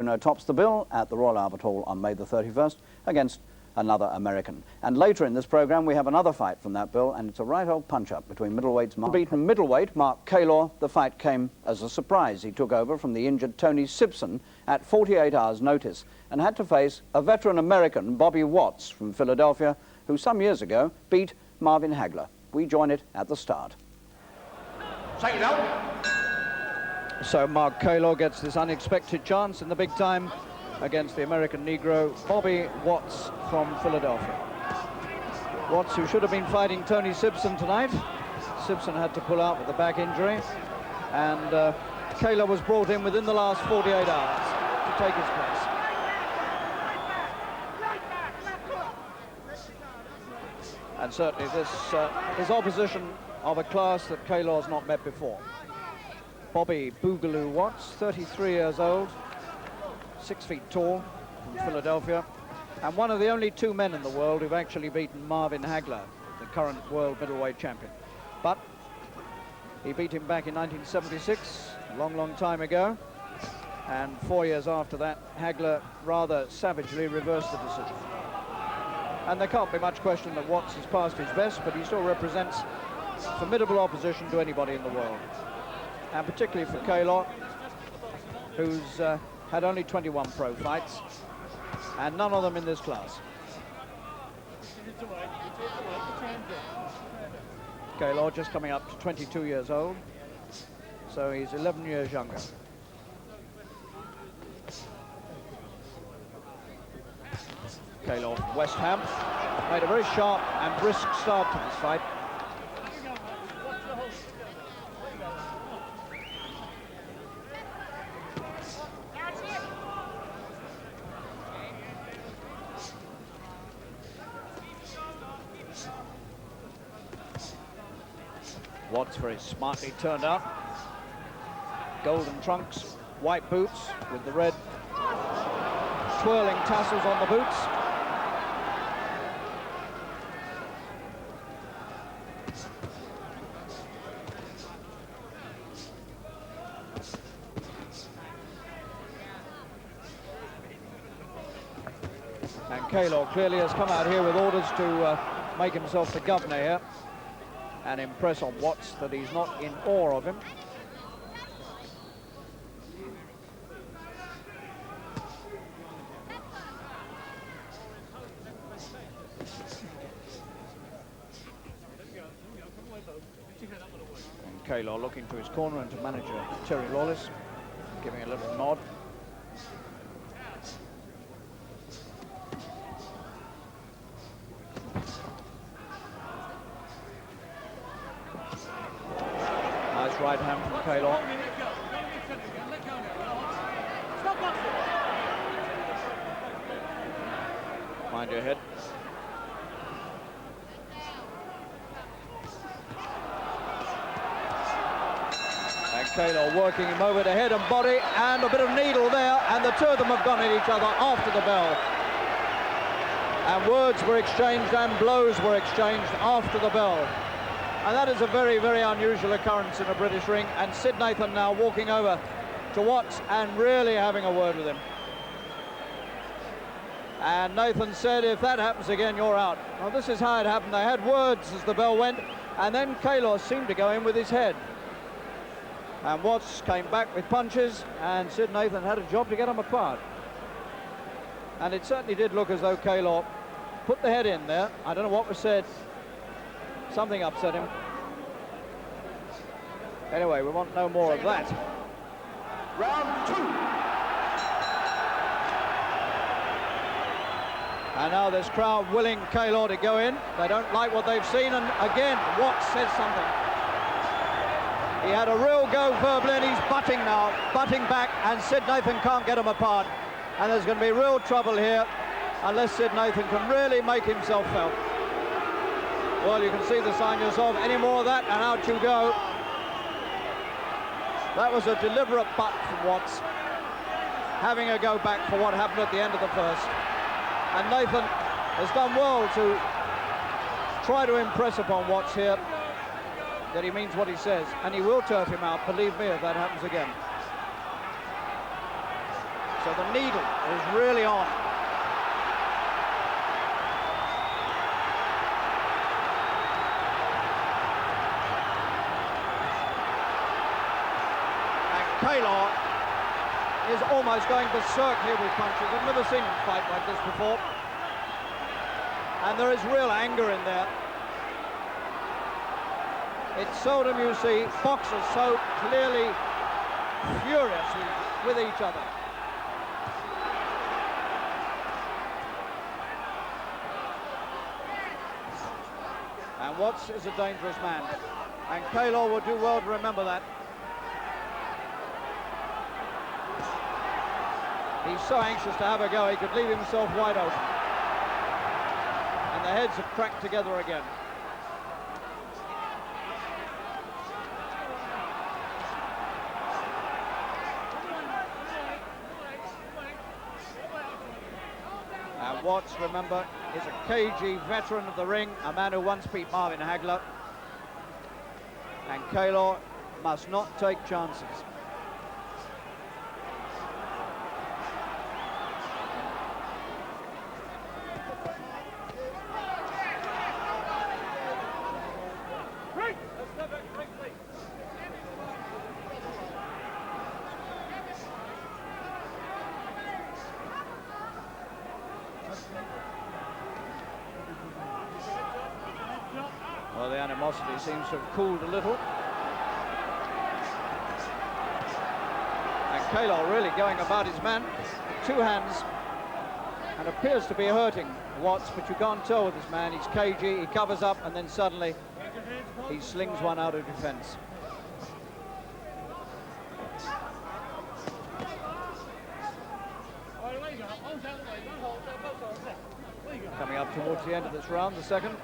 tops the bill at the Royal Albert Hall on May the 31st against another American. And later in this programme we have another fight from that bill, and it's a right old punch-up between middleweights. Unbeaten middleweight Mark Kaylor. The fight came as a surprise. He took over from the injured Tony Simpson at 48 hours' notice and had to face a veteran American, Bobby Watts from Philadelphia, who some years ago beat Marvin Hagler. We join it at the start. So Mark Kaylor gets this unexpected chance in the big time against the American Negro, Bobby Watts from Philadelphia. Watts, who should have been fighting Tony Simpson tonight. Simpson had to pull out with a back injury, and Kaylor was brought in within the last 48 hours to take his place. And certainly this is opposition of a class that Kaylor's not met before. Bobby Boogaloo Watts, 33 years old, 6 feet tall, from Philadelphia, and one of the only two men in the world who've actually beaten Marvin Hagler, the current world middleweight champion. But he beat him back in 1976, a long, long time ago, and 4 years after that, Hagler rather savagely reversed the decision. And there can't be much question that Watts has passed his best, but he still represents formidable opposition to anybody in the world. And particularly for Kaylor, who's had only 21 pro fights, and none of them in this class. Kaylor just coming up to 22 years old, so he's 11 years younger. Kaylor from West Ham made a very sharp and brisk start to this fight. Watts very smartly turned out. Golden trunks, white boots with the red twirling tassels on the boots. And Kaylor clearly has come out here with orders to make himself the governor here and impress on Watts that he's not in awe of him. And Kaylor looking to his corner and to manager Terry Lawless, giving a little nod. Nice right hand from Kaylor. Mind your head. And Kaylor working him over the head and body, and a bit of needle there, and the two of them have gone at each other after the bell. And words were exchanged and blows were exchanged after the bell. And that is a very, very unusual occurrence in a British ring. And Sid Nathan now walking over to Watts and really having a word with him. And Nathan said, if that happens again, you're out. Well, this is how it happened. They had words as the bell went, and then Kaylor seemed to go in with his head. And Watts came back with punches, and Sid Nathan had a job to get them apart. And it certainly did look as though Kaylor put the head in there. I don't know what was said. Something upset him. Anyway, we want no more of that. Round 2. And now this crowd willing Kaylor to go in. They don't like what they've seen, and again, Watts says something. He had a real go verbally, and he's butting now, butting back, and Sid Nathan can't get him apart. And there's going to be real trouble here unless Sid Nathan can really make himself felt. Well, you can see the sign yourself. Any more of that, and out you go. That was a deliberate butt from Watts, having a go back for what happened at the end of the first. And Nathan has done well to try to impress upon Watts here that he means what he says, and he will turf him out, believe me, if that happens again. So the needle is really on. And Kaylor is almost going berserk here with punches. I've never seen him fight like this before. And there is real anger in there. It's seldom you see boxers so clearly furious with each other. And Watts is a dangerous man. And Kaylor will do well to remember that. He's so anxious to have a go, he could leave himself wide open. And the heads have cracked together again. And Watts, remember, is a cagey veteran of the ring, a man who once beat Marvin Hagler. And Kaylor must not take chances. Well, the animosity seems to have cooled a little. And Kaylor really going about his man with two hands and appears to be hurting Watts, but you can't tell with this man. He's cagey, he covers up, and then suddenly he slings one out of defense. Coming up towards the end of this round, the second.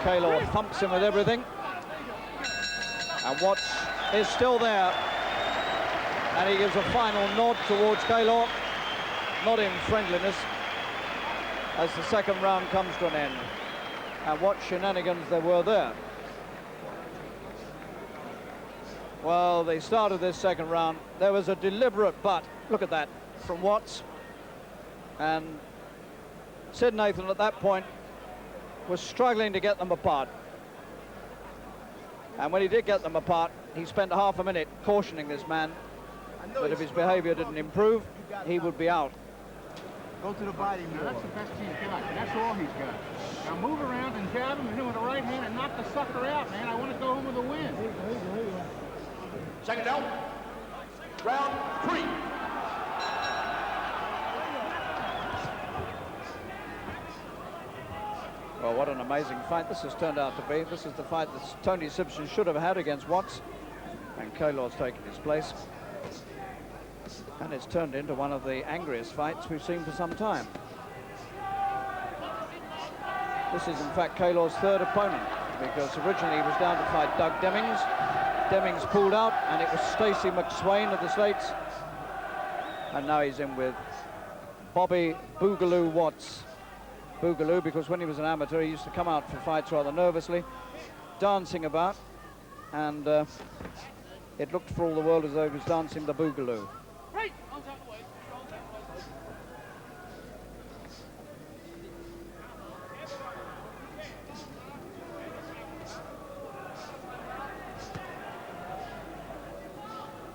Kaylor thumps him with everything, and Watts is still there, and he gives a final nod towards Kaylor, not in friendliness, as the second round comes to an end. And what shenanigans there were there. Well, they started this second round. There was a deliberate butt, look at that, from Watts, and Sid Nathan at that point was struggling to get them apart. And when he did get them apart, he spent half a minute cautioning this man that if his behavior didn't improve, he would be out. Go to the body more. That's the best he's got. That's all he's got. Now move around and jab him and hit with the right hand and knock the sucker out, man. I want to go home with a win. Second down. Round 3. Well, what an amazing fight this has turned out to be. This is the fight that Tony Simpson should have had against Watts, and Kaylor's taken his place. And it's turned into one of the angriest fights we've seen for some time. This is, in fact, Kaylor's third opponent, because originally he was down to fight Doug Demings. Demings pulled out, and it was Stacey McSwain of the States. And now he's in with Bobby Boogaloo Watts. Boogaloo, because when he was an amateur, he used to come out for fights rather nervously, dancing about, and it looked for all the world as though he was dancing the Boogaloo.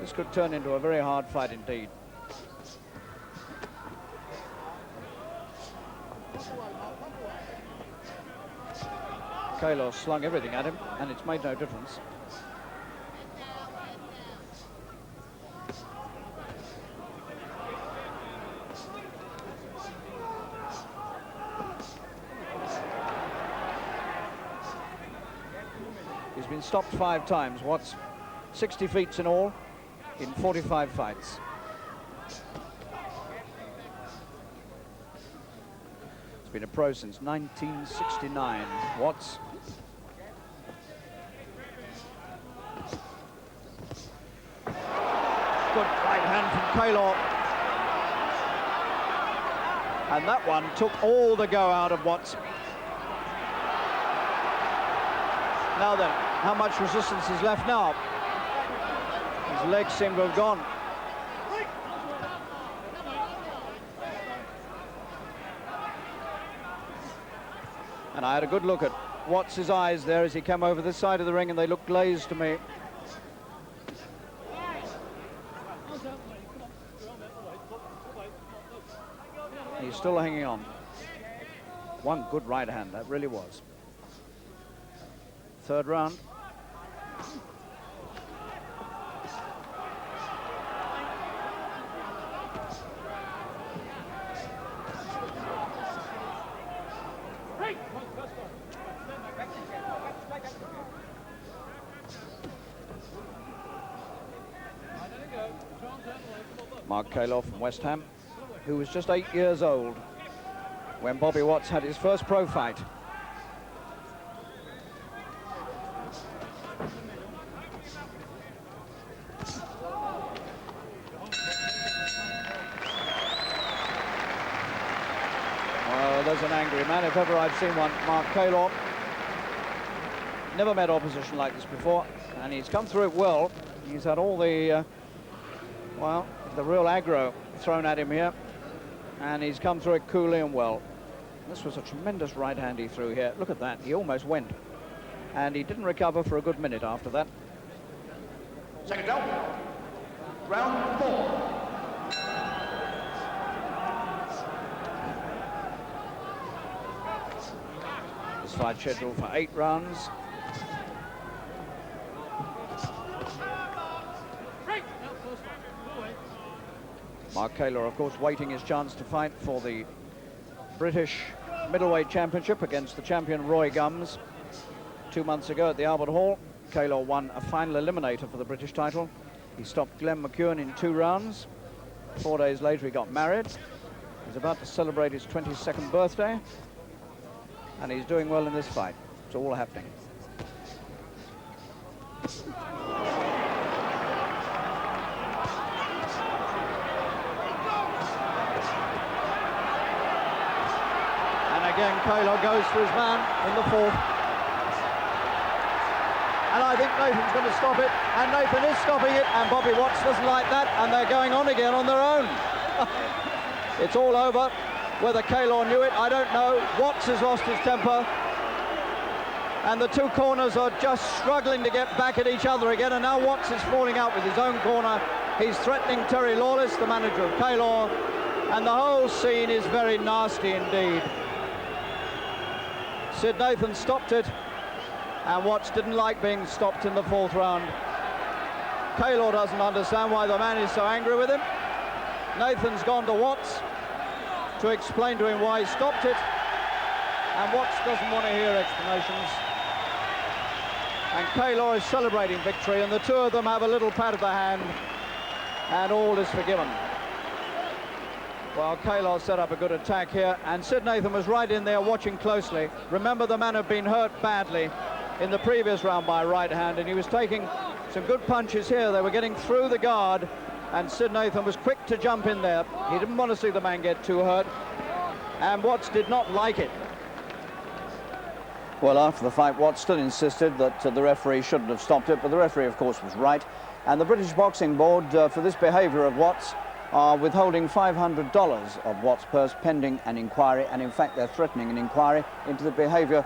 This could turn into a very hard fight indeed. Kaylor slung everything at him, and it's made no difference. He's been stopped 5 times. Watts, 60 feats in all, in 45 fights. He's been a pro since 1969. Watts, Kaylor. And that one took all the go out of Watts. Now then, how much resistance is left now? His legs seem to have gone. And I had a good look at Watts' eyes there as he came over this side of the ring, and they looked glazed to me. He's still hanging on. One good right hand, that really was. Third round. Mark Kaylor from West Ham, who was just 8 years old when Bobby Watts had his first pro fight. Oh, there's an angry man, if ever I've seen one. Mark Kaylor. Never met opposition like this before, and he's come through it well. He's had all the, well, the real aggro thrown at him here, and he's come through it coolly and well. This was a tremendous right hand he threw here. Look at that, he almost went. And he didn't recover for a good minute after that. Second down. Round 4. This fight scheduled for 8 rounds. Mark Kaylor, of course, waiting his chance to fight for the British Middleweight Championship against the champion Roy Gums. 2 months ago at the Albert Hall, Kaylor won a final eliminator for the British title. He stopped Glenn McEwen in 2 rounds. 4 days later, he got married. He's about to celebrate his 22nd birthday, and he's doing well in this fight. It's all happening. Again, Kaylor goes for his man in the 4th. And I think Nathan's going to stop it, and Nathan is stopping it, and Bobby Watts doesn't like that, and they're going on again on their own. It's all over. Whether Kaylor knew it, I don't know. Watts has lost his temper, and the 2 corners are just struggling to get back at each other again, and now Watts is falling out with his own corner. He's threatening Terry Lawless, the manager of Kaylor, and the whole scene is very nasty indeed. Sid Nathan stopped it, and Watts didn't like being stopped in the 4th round. Kaylor doesn't understand why the man is so angry with him. Nathan's gone to Watts to explain to him why he stopped it, and Watts doesn't want to hear explanations. And Kaylor is celebrating victory, and the 2 of them have a little pat of the hand, and all is forgiven. Well, Kaylor set up a good attack here, and Sid Nathan was right in there watching closely. Remember, the man had been hurt badly in the previous round by a right hand, and he was taking some good punches here. They were getting through the guard, and Sid Nathan was quick to jump in there. He didn't want to see the man get too hurt, and Watts did not like it. Well, after the fight, Watts still insisted that the referee shouldn't have stopped it, but the referee, of course, was right. And the British Boxing Board, for this behaviour of Watts, are withholding $500 of Watts' purse pending an inquiry, and in fact they're threatening an inquiry into the behaviour